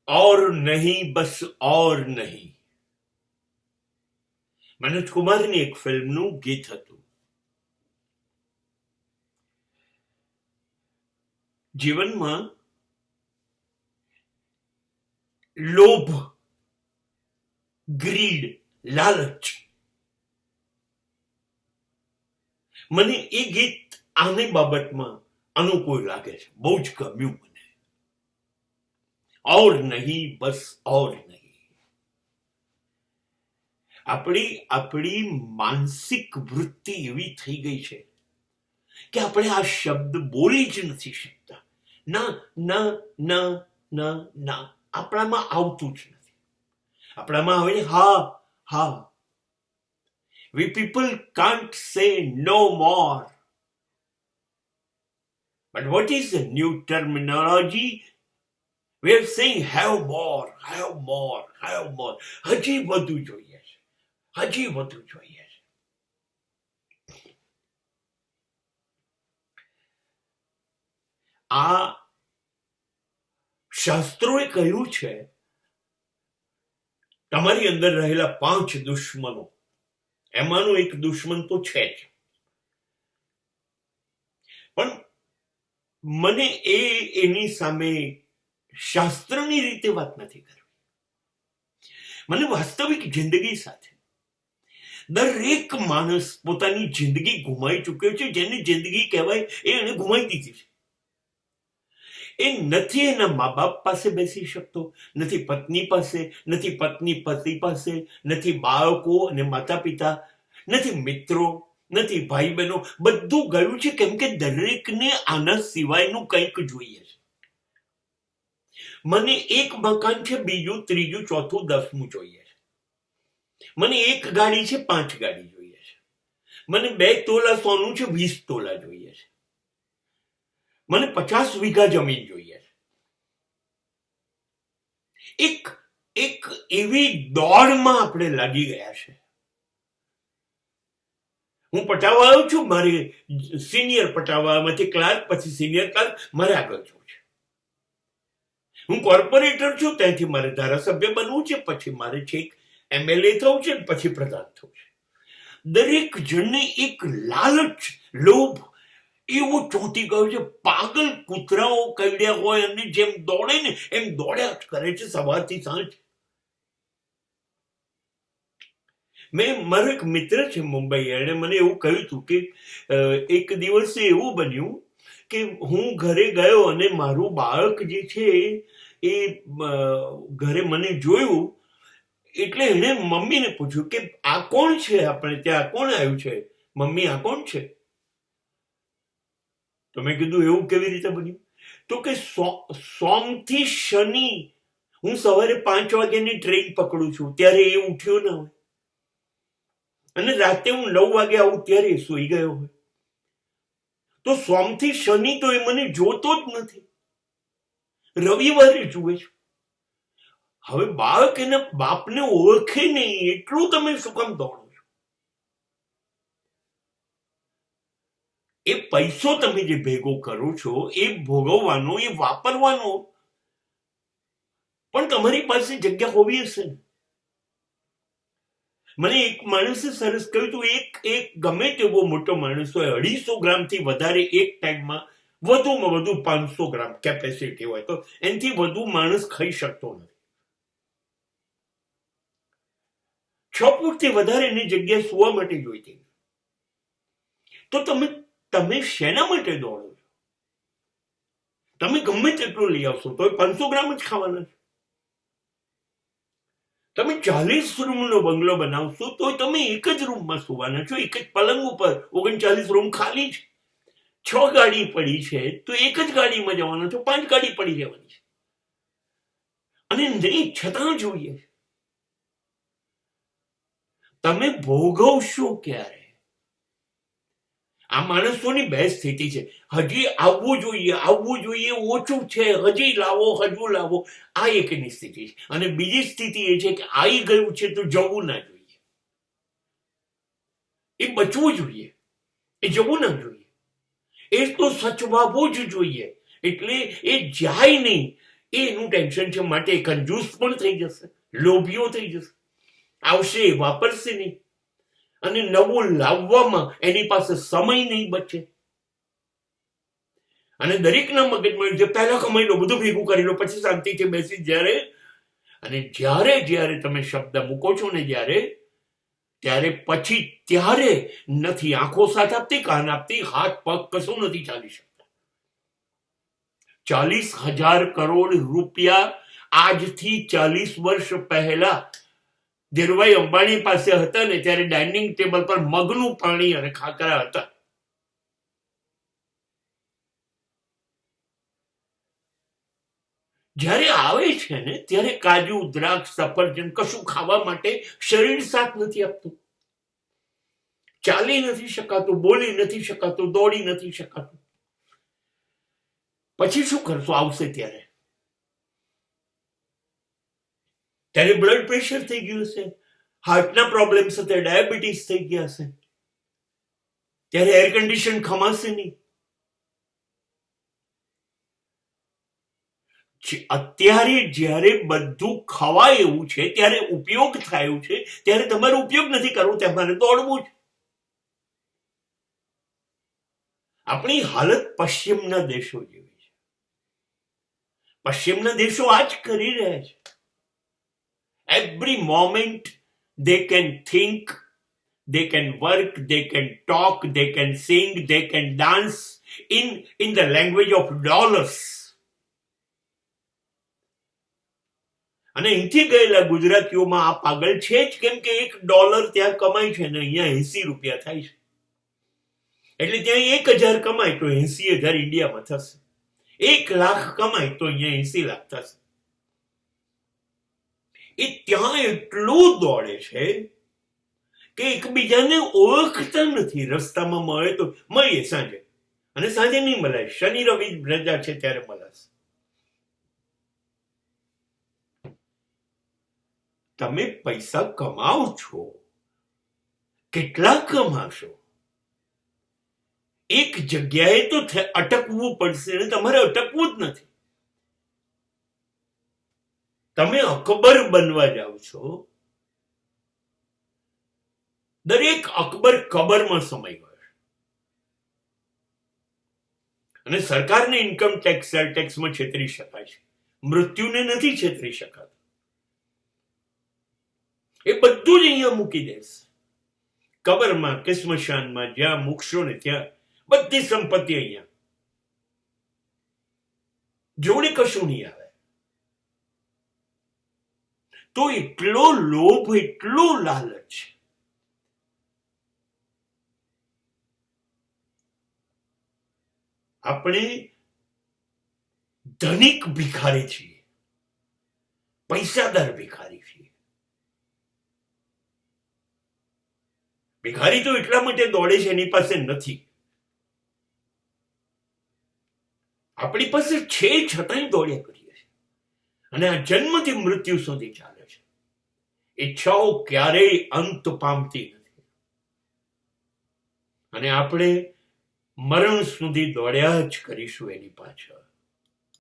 और नहीं बस और नहीं. મનોજ કુમારની એક ફિલ્મનું ગીત હતું. જીવનમાં લોભ, ગ્રીડ, લાલચ, મને એ ગીત આની બાબતમાં અનુકૂળ લાગે છે, બહુ જ ગમ્યું મને. ઓર નહીં બસ ઓર નહીં. આપણી માનસિક વૃત્તિ એવી થઈ ગઈ છે કે આપણે આ શબ્દ બોલી જ નથી શકતા. ના ના ના ના ના, આપણામાં આવતું જ નથી. આપણામાં આવે હા હા. We people can't say no more. But what is the new terminology? We are saying have more, have more, have more. હજી વધુ જોઈએ છે, હજી વધુ જોઈએ છે. આ શાસ્ત્રોએ કહ્યું છે તમારી અંદર રહેલા 5 દુશ્મનો, એમાંનો એક દુશ્મન તો છે જ. પણ મને એની સામે શાસ્ત્રની રીતે વાત નથી કરવી. મને વાસ્તવિક જિંદગી સાથે, દરેક માણસ પોતાની જિંદગી ગુમાવી ચૂક્યો છે. જેની જિંદગી કહેવાય એ એને ગુમાવી દીધી છે. એ નથી એના મા બાપ પાસે બેસી શકતો, નથી પત્ની પાસે, નથી પત્ની પતિ પાસે, નથી બાળકો અને માતા પિતા, નથી મિત્રો, નથી ભાઈ બહેનો. બધું ગયું છે કેમ કે દરેકને આના સિવાયનું કંઈક જોઈએ છે. મને એક મકાન છે, બીજું, ત્રીજું, ચોથું, 10મું જોઈએ છે. મને એક ગાડી છે, 5 ગાડી જોઈએ છે. મને 2 તોલા સોનું છે, 20 તોલા જોઈએ છે. મને 50 વીઘા જમીન જોઈએ છે. એક એવી દોડમાં આપણે લાગી ગયા છે. હું પટાવા આવ્યો છું, મારે સિનિયર પટાવામાંથી ક્લાર્ક, પછી સિનિયર ક્લાર્ક, મારે આગળ જવું છે. હું કોર્પોરેટર છું, ત્યાંથી મારે ધારાસભ્ય બનવું છે, પછી મારે છેક MLA થવું છે, પછી પ્રધાન થવું છે. દરેક જણને એક લાલચ, લોભ એવો ચોંટી ગયો છે. પાગલ કૂતરાઓ કરડ્યા હોય અને જેમ દોડે ને એમ દોડ્યા જ કરે છે સવારથી સાંજ. મારો એક મિત્ર છે મુંબઈ, એણે મને એવું કહ્યું હતું કે એક દિવસે એવું બન્યું કે હું ઘરે ગયો અને મારું બાળક જે છે એ ઘરે મને જોયું એટલે એણે મમ્મીને પૂછ્યું કે આ કોણ છે, આપણે ત્યાં કોણ આવ્યું છે, મમ્મી આ કોણ છે? તો મેં કીધું એવું કેવી રીતે બન્યું? તો કે સોમથી શનિ હું સવારે 5 વાગ્યાની ટ્રેન પકડું છું ત્યારે એ ઉઠ્યો ના હોય, અને રાતે હું 9 વાગે આવું ત્યારે સૂઈ ગયો હોય. તો સોમથી શનિ તો એ મને જોતો જ નથી, રવિવારે જુએ છે. હવે બાળક એના બાપને ઓળખે નહીં એટલું તમે શું કામ દોડો છો? એ પૈસો તમે જે ભેગો કરો છો એ ભોગવવાનો, એ વાપરવાનો, પણ તમારી પાસે જગ્યા હોવી હશે ને. મને એક માણસે સરસ કહ્યું હતું, એક ગમે તેવો મોટો માણસ હોય, 250 ગ્રામથી વધારે એક ટાઈમમાં, વધુમાં વધુ 500 ગ્રામ કેપેસિટી હોય, તો એનાથી વધુ માણસ ખાઈ શકતો નથી. 6 ફૂટથી વધારે એની જગ્યા સુવા માટે જોઈતી. તો તમે શેના માટે દોડો છો? તમે ગમે તેટલું લઈ આવશો તો 500 ગ્રામ જ ખાવાના છે. તમે 40 રૂમનો બંગલો બનાવશો તો તમે એક જ રૂમમાં સુવાના છો, એક જ પલંગ ઉપર. 39 રૂમ ખાલી છે. 6 ગાડી પડી છે તો એક જ ગાડીમાં જવાના છો, 5 ગાડી પડી જવાની છે. અને નહીં છતાં જોઈએ તમે ભોગવશો ક્યારે? આ માણસોની 2 સ્થિતિ છે. હજી આવવું જોઈએ, ઓછું છે, હજી લાવો, હજુ લાવો, આ એકની સ્થિતિ છે. અને બીજી સ્થિતિ એ છે કે આવી ગયું છે તો જવું ના જોઈએ, એ બચવું જોઈએ, એ જવું ના જોઈએ, એ તો સચવાવું જ જોઈએ. એટલે એ જાય નહીં, એ એનું ટેન્શન છે, માટે એ કંજૂસ પણ થઈ જશે, લોભીઓ થઈ જશે, આવશે એ વાપરશે નહીં, અને નવું લાવવામાં એની પાસે સમય નહીં બચે. અને દરેકના મગજમાં જે પહેલા કમાઈ લો, બધું ભેગું કરી લો, પછી શાંતિથી બેસી જ્યારે જ્યારે તમે શબ્દ મૂકો છો ને ત્યારે પછી ત્યારે નથી આંખો સાથ આપતી, કાન આપતી, હાથ પગ કશું નથી ચાલી શકતા. 40,000 કરોડ રૂપિયા આજથી 40 વર્ષ પહેલા ધીરુભાઈ અંબાણી પાસે હતા ને, ત્યારે ડાઇનિંગ ટેબલ પર મગનું પાણી અને ખાખરા હતા. જ્યારે આવે છે ને ત્યારે કાજુ, દ્રાક્ષ, સફરજન કશું ખાવા માટે શરીર સાથ નથી આપતું. ચાલી નથી શકાતું, બોલી નથી શકાતું, દોડી નથી શકાતું. પછી શું કરશો? આવશે ત્યારે બ્લડ પ્રેશર થઈ ગયું હશે, હાર્ટના પ્રોબ્લેમ્સ હશે, ડાયાબિટીસ થઈ ગયા હશે, ત્યારે એર કન્ડિશન ખમાશે નહીં. અત્યારે જ્યારે બધું ખવાય એવું છે, ત્યારે ઉપયોગ થાય એવું છે, ત્યારે તમારે ઉપયોગ નથી કરવો, તમારે દોડવું જ. આપણી હાલત પશ્ચિમના દેશો જેવી છે. પશ્ચિમના દેશો આ જ કરી રહ્યા છે. Every moment they can think, they can work, they can talk, they can sing, they can dance in the language of dollars. અને અહીંથી ગયેલા ગુજરાતીઓમાં આ પાગલ છે જ, કેમ કે $1 ત્યાં કમાય છે ને અહીંયા 80 રૂપિયા થાય છે. એટલે ત્યાં 1,000 કમાય તો 80,000 ઇન્ડિયામાં થશે, 1 લાખ કમાય તો અહીંયા 80 લાખ થશે. એ ત્યાં એટલું દોડે છે કે એકબીજાને ઓળખતા નથી. રસ્તામાં મળે તો મળીએ સાંજે, અને સાંજે નહીં મળાય, શનિ રવિ રજા છે ત્યારે મળાશે. તમે પૈસા કમાઓ છો, કેટલા કમાશો? એક જગ્યાએ તો અટકવું પડશે, અને તમારે અટકવું જ નથી. તમે અકબર બનવા જાઓ છો, દરેક અકબર કબરમાં સમય ગયો, અને સરકારને ઇન્કમ ટેક્સ સેલ ટેક્સમાં છેતરી શકાય છે, મૃત્યુને નથી છેતરી શકાતું. એ બધું જ અહીંયા મૂકી દેશે, કબરમાં કે સ્મશાનમાં, જ્યાં મૂકશો ને ત્યાં બધી સંપત્તિ અહીંયા, જોડે કશું નહીં આવે. તો એટલો લોભ, એટલો લાલચ. આપણે ધનિક ભિખારી છીએ, પૈસાદાર ભિખારી છીએ. ભિખારી તો એટલા માટે દોડે છે, એની પાસે નથી. આપણી પાસે છે છતાંય દોડ્યા કરીએ છીએ, અને આ જન્મથી મૃત્યુ સુધી ચાલે છે. ઈચ્છાઓ ક્યારેય અંત પામતી નથી, અને આપણે મરણ સુધી દોડ્યા જ કરીશું એની પાછળ.